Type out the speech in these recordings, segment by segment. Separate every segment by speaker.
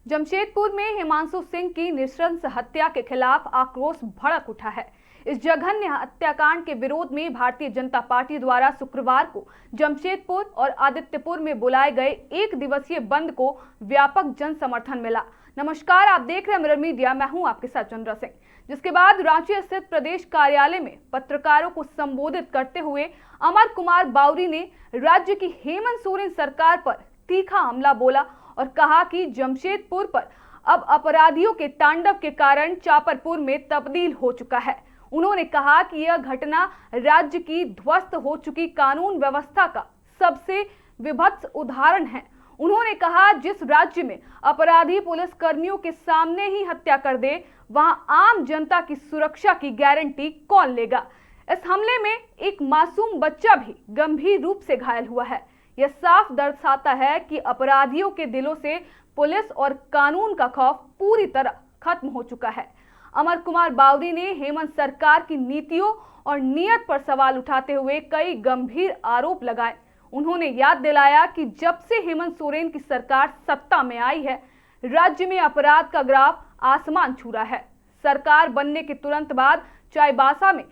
Speaker 1: जमशेदपुर में हिमांशु सिंह की नृशंस हत्या के खिलाफ आक्रोश भड़क उठा है। इस जघन्य हत्याकांड के विरोध में भारतीय जनता पार्टी द्वारा शुक्रवार को जमशेदपुर और आदित्यपुर में बुलाए गए एक दिवसीय बंद को व्यापक जन समर्थन मिला। नमस्कार, आप देख रहे हैं मिरर मीडिया। मैं हूं आपके साथ चंद्रा सिंह। जिसके बाद रांची स्थित प्रदेश कार्यालय में पत्रकारों को संबोधित करते हुए अमर कुमार बावरी ने राज्य की हेमंत सोरेन सरकार पर तीखा हमला बोला और कहा कि जमशेदपुर पर अब अपराधियों के तांडव के कारण चापरपुर में तब्दील हो चुका है। उन्होंने कहा कि यह घटना राज्य की ध्वस्त हो चुकी कानून व्यवस्था का सबसे विभत्स उदाहरण है। उन्होंने कहा, जिस राज्य में अपराधी पुलिस कर्मियों के सामने ही हत्या कर दे, वहां आम जनता की सुरक्षा की गारंटी कौन लेगा। इस हमले में एक मासूम बच्चा भी गंभीर रूप से घायल हुआ है। यह साफ दर्शाता है कि अपराधियों के दिलों से पुलिस और कानून का खौफ पूरी तरह खत्म हो चुका है। अमर कुमार बावरी ने हेमंत सरकार की नीतियों और नीयत पर सवाल उठाते हुए कई गंभीर आरोप लगाए। उन्होंने याद दिलाया कि जब से हेमंत सोरेन की सरकार सत्ता में आई है, राज्य में अपराध का ग्राफ आसमान छू रहा है। सरकार बनने के तुरंत बाद चाईबासा में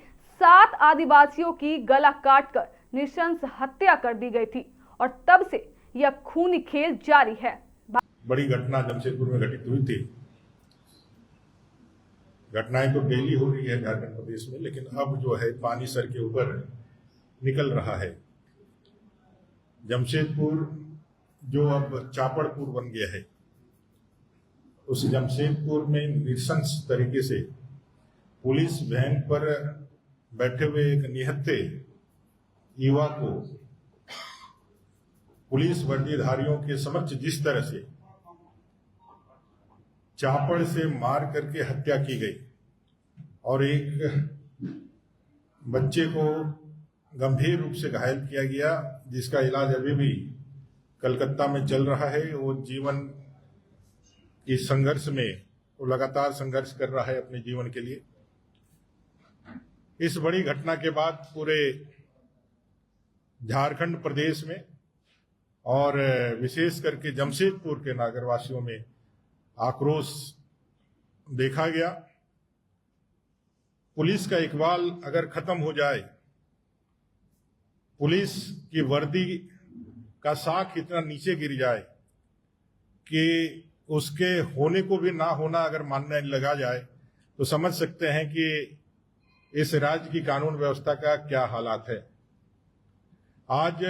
Speaker 1: 7 आदिवासियों की गला काटकर नृशंस हत्या कर दी गई थी और तब से यह खूनी खेल जारी है।
Speaker 2: बड़ी घटना जमशेदपुर में घटित हुई थी। घटनाएं तो डेली हो रही है झारखंड प्रदेश में, लेकिन अब जो है पानी सर के ऊपर निकल रहा है। जमशेदपुर जो अब चापड़पुर बन गया है, उस जमशेदपुर में नृशंस तरीके से पुलिस वैन पर बैठे हुए एक निहत्थे युवा को पुलिस वर्दीधारियों के समक्ष जिस तरह से चापड़ से मार करके हत्या की गई और एक बच्चे को गंभीर रूप से घायल किया गया, जिसका इलाज अभी भी कलकत्ता में चल रहा है। वो जीवन की संघर्ष में वो लगातार संघर्ष कर रहा है अपने जीवन के लिए। इस बड़ी घटना के बाद पूरे झारखंड प्रदेश में और विशेष करके जमशेदपुर के नागरवासियों में आक्रोश देखा गया। पुलिस का इकबाल अगर खत्म हो जाए, पुलिस की वर्दी का साख इतना नीचे गिर जाए कि उसके होने को भी ना होना अगर मानने लगा जाए, तो समझ सकते हैं कि इस राज्य की कानून व्यवस्था का क्या हालात है। आज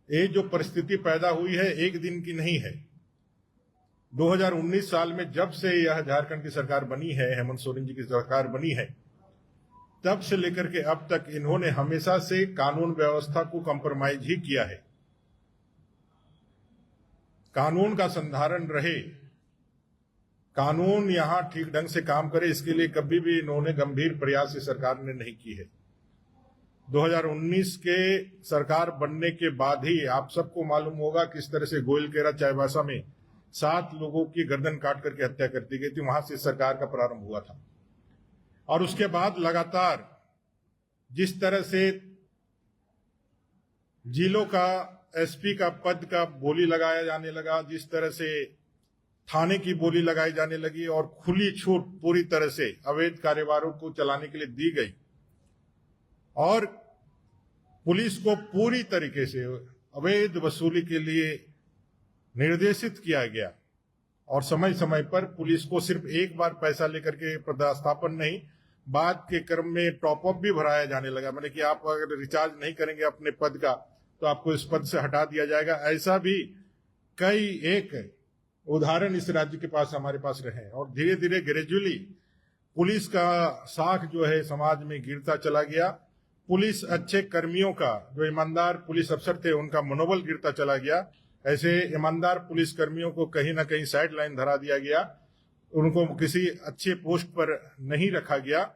Speaker 2: ये जो परिस्थिति पैदा हुई है एक दिन की नहीं है। 2019 साल में जब से यह झारखंड की सरकार बनी है, हेमंत सोरेन जी की सरकार बनी है, तब से लेकर के अब तक इन्होंने हमेशा से कानून व्यवस्था को कॉम्प्रोमाइज ही किया है। कानून का संधारण रहे, कानून यहां ठीक ढंग से काम करे, इसके लिए कभी भी इन्होंने गंभीर प्रयास इस सरकार ने नहीं की है। 2019 के सरकार बनने के बाद ही आप सबको मालूम होगा किस तरह से गोइलकेरा चाईबासा में 7 लोगों की गर्दन काट करके हत्या कर दी गई थी। वहां से सरकार का प्रारंभ हुआ था और उसके बाद लगातार जिस तरह से जिलों का एसपी का पद का बोली लगाया जाने लगा, जिस तरह से थाने की बोली लगाई जाने लगी और खुली छूट पूरी तरह से अवैध कारोबारों को चलाने के लिए दी गई और पुलिस को पूरी तरीके से अवैध वसूली के लिए निर्देशित किया गया और समय समय पर पुलिस को सिर्फ एक बार पैसा लेकर के पदस्थापन नहीं, बाद के क्रम में टॉपअप भी भराया जाने लगा। मैंने कि आप अगर रिचार्ज नहीं करेंगे अपने पद का तो आपको इस पद से हटा दिया जाएगा। ऐसा भी कई एक उदाहरण इस राज्य के पास हमारे पास रहे और धीरे धीरे ग्रेजुअली पुलिस का साख जो है समाज में गिरता चला गया। पुलिस अच्छे कर्मियों का, जो ईमानदार पुलिस अफसर थे, उनका मनोबल गिरता चला गया। ऐसे ईमानदार पुलिस कर्मियों को कहीं ना कहीं साइड लाइन धरा दिया गया, उनको किसी अच्छे पोस्ट पर नहीं रखा गया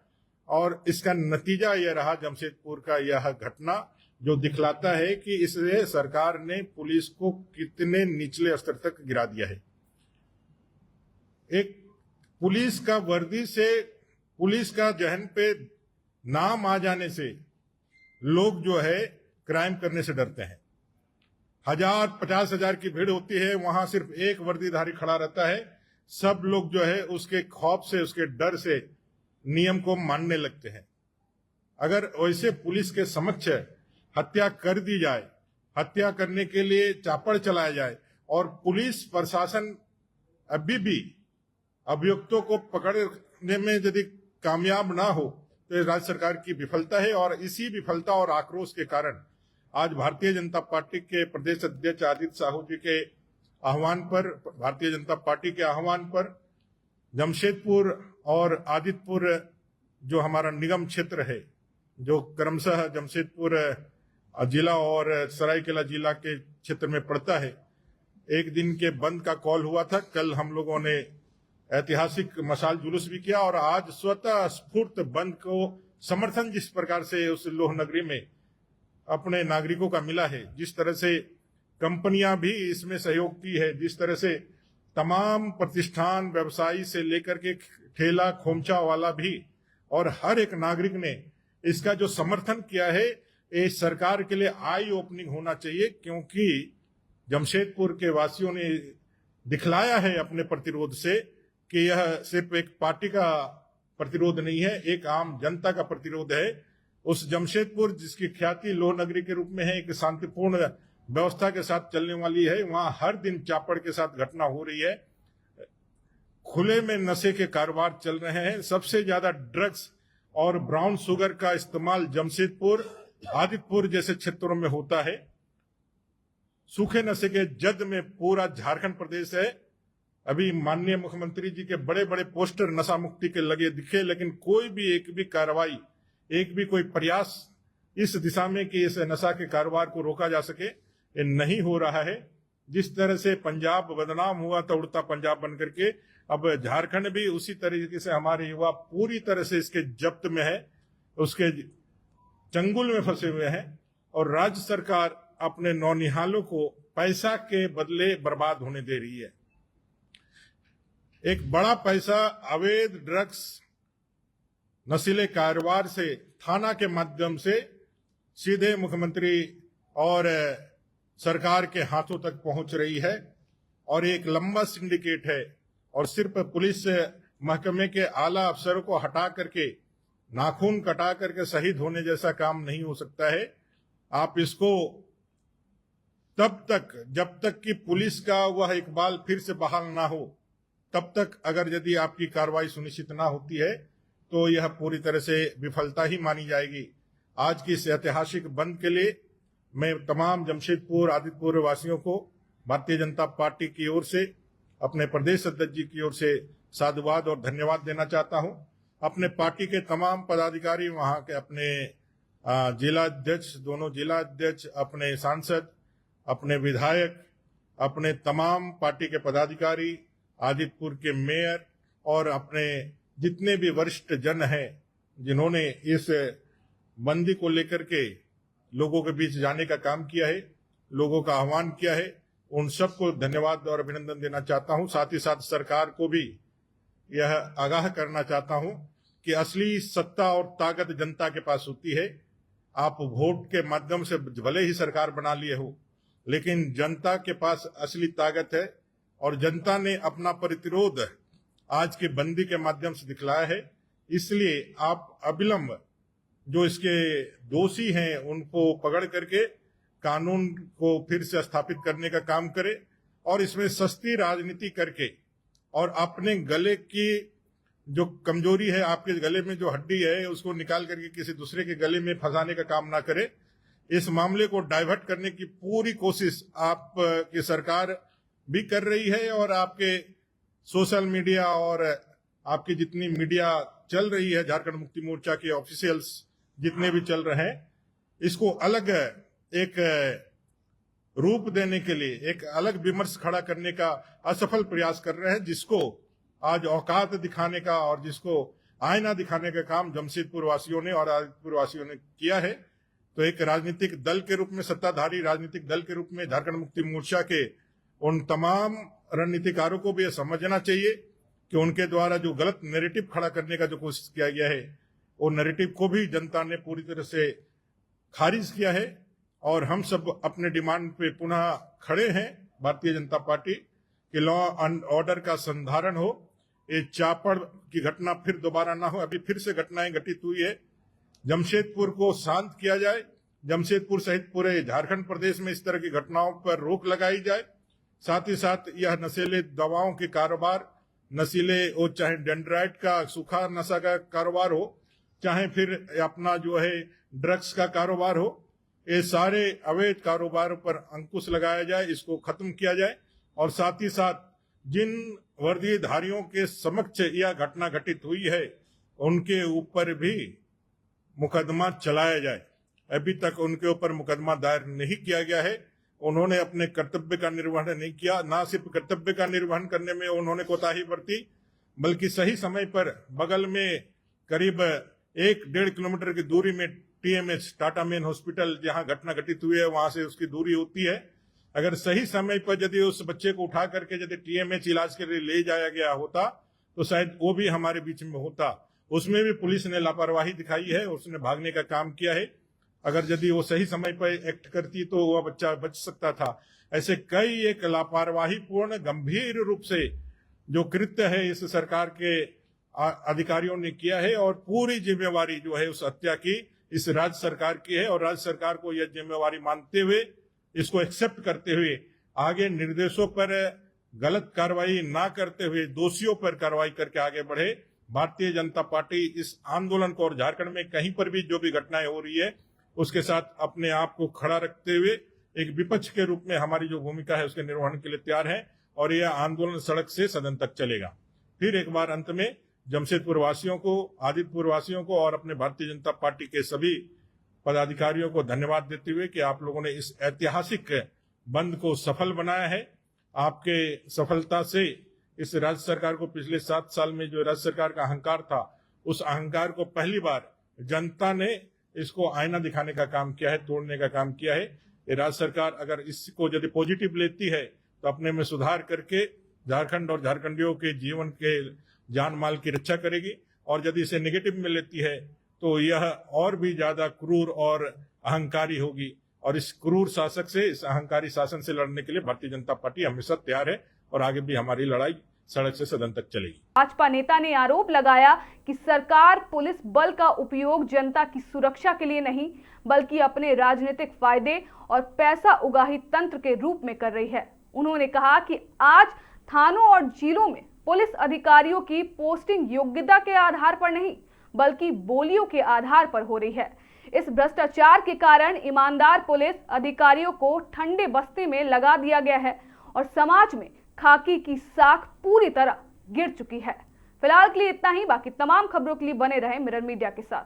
Speaker 2: और इसका नतीजा यह रहा जमशेदपुर का यह घटना, जो दिखलाता है कि इससे सरकार ने पुलिस को कितने निचले स्तर तक गिरा दिया है। एक पुलिस का वर्दी से, पुलिस का जहन पे नाम आ जाने से लोग जो है क्राइम करने से डरते हैं। 50,000 की भीड़ होती है, वहां सिर्फ एक वर्दीधारी खड़ा रहता है। सब लोग जो है उसके खौफ से, उसके डर से नियम को मानने लगते हैं। अगर वैसे पुलिस के समक्ष हत्या कर दी जाए, हत्या करने के लिए चापड़ चलाया जाए और पुलिस प्रशासन अभी भी अभियुक्तों को पकड़ने में यदि कामयाब ना हो तो ये राज्य सरकार की विफलता है। और इसी विफलता और आक्रोश के कारण आज भारतीय जनता पार्टी के प्रदेश अध्यक्ष आदित्य साहू जी के आह्वान पर, भारतीय जनता पार्टी के आह्वान पर जमशेदपुर और आदित्यपुर जो हमारा निगम क्षेत्र है, जो क्रमशः जमशेदपुर जिला और सरायकेला जिला के क्षेत्र में पड़ता है, एक दिन के बंद का कॉल हुआ था। कल हम लोगों ने ऐतिहासिक मशाल जुलूस भी किया और आज स्वतः स्फूर्त बंद को समर्थन जिस प्रकार से उस लोह नगरी में अपने नागरिकों का मिला है, जिस तरह से कंपनियां भी इसमें सहयोग की है, जिस तरह से तमाम प्रतिष्ठान, व्यवसायी से लेकर के ठेला खोमचा वाला भी और हर एक नागरिक ने इसका जो समर्थन किया है, ये सरकार के लिए आई ओपनिंग होना चाहिए। क्योंकि जमशेदपुर के वासियों ने दिखलाया है अपने प्रतिरोध से कि यह सिर्फ एक पार्टी का प्रतिरोध नहीं है, एक आम जनता का प्रतिरोध है। उस जमशेदपुर जिसकी ख्याति लोह नगरी के रूप में है, एक शांतिपूर्ण व्यवस्था के साथ चलने वाली है, वहां हर दिन चापड़ के साथ घटना हो रही है। खुले में नशे के कारोबार चल रहे हैं। सबसे ज्यादा ड्रग्स और ब्राउन शुगर का इस्तेमाल जमशेदपुर, आदित्यपुर जैसे क्षेत्रों में होता है। सूखे नशे के जद में पूरा झारखंड प्रदेश है। अभी माननीय मुख्यमंत्री जी के बड़े बड़े पोस्टर नशा मुक्ति के लगे दिखे, लेकिन कोई भी एक भी कार्रवाई, एक भी कोई प्रयास इस दिशा में कि इस नशा के कारोबार को रोका जा सके, ये नहीं हो रहा है। जिस तरह से पंजाब बदनाम हुआ था उड़ता पंजाब बन करके, अब झारखंड भी उसी तरीके से हमारे युवा पूरी तरह से इसके जब्त में है, उसके चंगुल में फंसे हुए हैं। और राज्य सरकार अपने नौनिहालों को पैसा के बदले बर्बाद होने दे रही है। एक बड़ा पैसा अवैध ड्रग्स, नशीले कारोबार से थाना के माध्यम से सीधे मुख्यमंत्री और सरकार के हाथों तक पहुंच रही है और एक लंबा सिंडिकेट है। और सिर्फ पुलिस महकमे के आला अफसरों को हटा करके, नाखून कटा करके शहीद होने जैसा काम नहीं हो सकता है। आप इसको तब तक, जब तक कि पुलिस का वह इकबाल फिर से बहाल ना हो, तब तक अगर यदि आपकी कार्रवाई सुनिश्चित ना होती है तो यह पूरी तरह से विफलता ही मानी जाएगी। आज की इस ऐतिहासिक बंद के लिए मैं तमाम जमशेदपुर, आदित्यपुर वासियों को भारतीय जनता पार्टी की ओर से, अपने प्रदेश अध्यक्ष जी की ओर से साधुवाद और धन्यवाद देना चाहता हूं। अपने पार्टी के तमाम पदाधिकारी, वहां के अपने जिला अध्यक्ष, दोनों जिला अध्यक्ष, अपने सांसद, अपने विधायक, अपने तमाम पार्टी के पदाधिकारी, आदित्यपुर के मेयर और अपने जितने भी वरिष्ठ जन हैं जिन्होंने इस बंदी को लेकर के लोगों के बीच जाने का काम किया है, लोगों का आह्वान किया है, उन सबको धन्यवाद और अभिनंदन देना चाहता हूं। साथ ही साथ सरकार को भी यह आगाह करना चाहता हूं कि असली सत्ता और ताकत जनता के पास होती है। आप वोट के माध्यम से भले ही सरकार बना लिए हो, लेकिन जनता के पास असली ताकत है और जनता ने अपना प्रतिरोध आज के बंदी के माध्यम से दिखलाया है। इसलिए आप अविलंब जो इसके दोषी हैं उनको पकड़ करके कानून को फिर से स्थापित करने का काम करें और इसमें सस्ती राजनीति करके और अपने गले की जो कमजोरी है, आपके गले में जो हड्डी है, उसको निकाल करके किसी दूसरे के गले में फंसाने का काम ना करे। इस मामले को डाइवर्ट करने की पूरी कोशिश आपकी सरकार भी कर रही है और आपके सोशल मीडिया और आपकी जितनी मीडिया चल रही है, झारखंड मुक्ति मोर्चा के ऑफिशियल्स जितने भी चल रहे हैं, इसको अलग एक रूप देने के लिए, एक अलग विमर्श खड़ा करने का असफल प्रयास कर रहे हैं, जिसको आज औकात दिखाने का और जिसको आईना दिखाने का काम जमशेदपुर वासियों ने और आदित्यपुर वासियों ने किया है। तो एक राजनीतिक दल के रूप में, सत्ताधारी राजनीतिक दल के रूप में झारखंड मुक्ति मोर्चा के उन तमाम रणनीतिकारों को भी यह समझना चाहिए कि उनके द्वारा जो गलत नैरेटिव खड़ा करने का जो कोशिश किया गया है, वो नैरेटिव को भी जनता ने पूरी तरह से खारिज किया है और हम सब अपने डिमांड पे पुनः खड़े हैं। भारतीय जनता पार्टी कि लॉ एंड ऑर्डर का संधारण हो, ये चापड़ की घटना फिर दोबारा ना हो। अभी फिर से घटनाएं घटित हुई है। जमशेदपुर को शांत किया जाए, जमशेदपुर सहित पूरे झारखंड प्रदेश में इस तरह की घटनाओं पर रोक लगाई जाए। साथ ही साथ यह नशीले दवाओं के कारोबार, नशीले वो चाहे डेंड्राइट का सूखा नशा का कारोबार हो, चाहे फिर अपना जो है ड्रग्स का कारोबार हो, ये सारे अवैध कारोबारों पर अंकुश लगाया जाए, इसको खत्म किया जाए। और साथ ही साथ जिन वर्दीधारियों के समक्ष यह घटना घटित हुई है उनके ऊपर भी मुकदमा चलाया जाए। अभी तक उनके ऊपर मुकदमा दायर नहीं किया गया है। उन्होंने अपने कर्तव्य का निर्वहन नहीं किया। ना सिर्फ कर्तव्य का निर्वहन करने में उन्होंने कोताही बरती, बल्कि सही समय पर बगल में करीब 1-1.5 किलोमीटर की दूरी में टीएमएच टाटा मेन हॉस्पिटल जहां घटना घटित हुई है वहां से उसकी दूरी होती है। अगर सही समय पर यदि उस बच्चे को उठा करके यदि टीएमएच इलाज के लिए ले जाया गया होता तो शायद वो भी हमारे बीच में होता। उसमें भी पुलिस ने लापरवाही दिखाई है, उसने भागने का काम किया है। अगर यदि वो सही समय पर एक्ट करती तो वह बच्चा बच सकता था। ऐसे कई एक लापरवाही पूर्ण गंभीर रूप से जो कृत्य है इस सरकार के अधिकारियों ने किया है और पूरी जिम्मेवारी जो है उस हत्या की इस राज्य सरकार की है। और राज्य सरकार को यह जिम्मेवारी मानते हुए, इसको एक्सेप्ट करते हुए आगे निर्देशों पर गलत कार्रवाई ना करते हुए दोषियों पर कार्रवाई करके आगे बढ़े। भारतीय जनता पार्टी इस आंदोलन को और झारखंड में कहीं पर भी जो भी घटनाएं हो रही है उसके साथ अपने आप को खड़ा रखते हुए एक विपक्ष के रूप में हमारी जो भूमिका है उसके निर्वहन के लिए तैयार है। और यह आंदोलन सड़क से सदन तक चलेगा। फिर एक बार अंत में जमशेदपुर वासियों को, आदित्यपुर वासियों को और अपने भारतीय जनता पार्टी के सभी पदाधिकारियों को धन्यवाद देते हुए कि आप लोगों ने इस ऐतिहासिक बंद को सफल बनाया है। आपके सफलता से इस राज्य सरकार को पिछले 7 साल में जो राज्य सरकार का अहंकार था उस अहंकार को पहली बार जनता ने इसको आईना दिखाने का काम किया है, तोड़ने का काम किया है। ये राज्य सरकार अगर इसको यदि पॉजिटिव लेती है तो अपने में सुधार करके झारखंड और झारखंडियों के जीवन के जान माल की रक्षा करेगी। और यदि इसे नेगेटिव में लेती है तो यह और भी ज्यादा क्रूर और अहंकारी होगी। और इस क्रूर शासक से, इस अहंकारी शासन से लड़ने के लिए भारतीय जनता पार्टी हमेशा तैयार है और आगे भी हमारी लड़ाई सड़क से सदन तक चलेगी।
Speaker 1: भाजपा नेता ने आरोप लगाया कि सरकार पुलिस बल का उपयोग जनता की सुरक्षा के लिए नहीं बल्कि अपने राजनीतिक फायदे और पैसा उगाही तंत्र के रूप में कर रही है। उन्होंने कहा कि आज थानों और जिलों में पुलिस अधिकारियों की पोस्टिंग योग्यता के आधार पर नहीं बल्कि बोलियों के आधार पर हो रही है। इस भ्रष्टाचार के कारण ईमानदार पुलिस अधिकारियों को ठंडे बस्ते में लगा दिया गया है और समाज में खाकी की साख पूरी तरह गिर चुकी है। फिलहाल के लिए इतना ही। बाकी तमाम खबरों के लिए बने रहें मिरर मीडिया के साथ।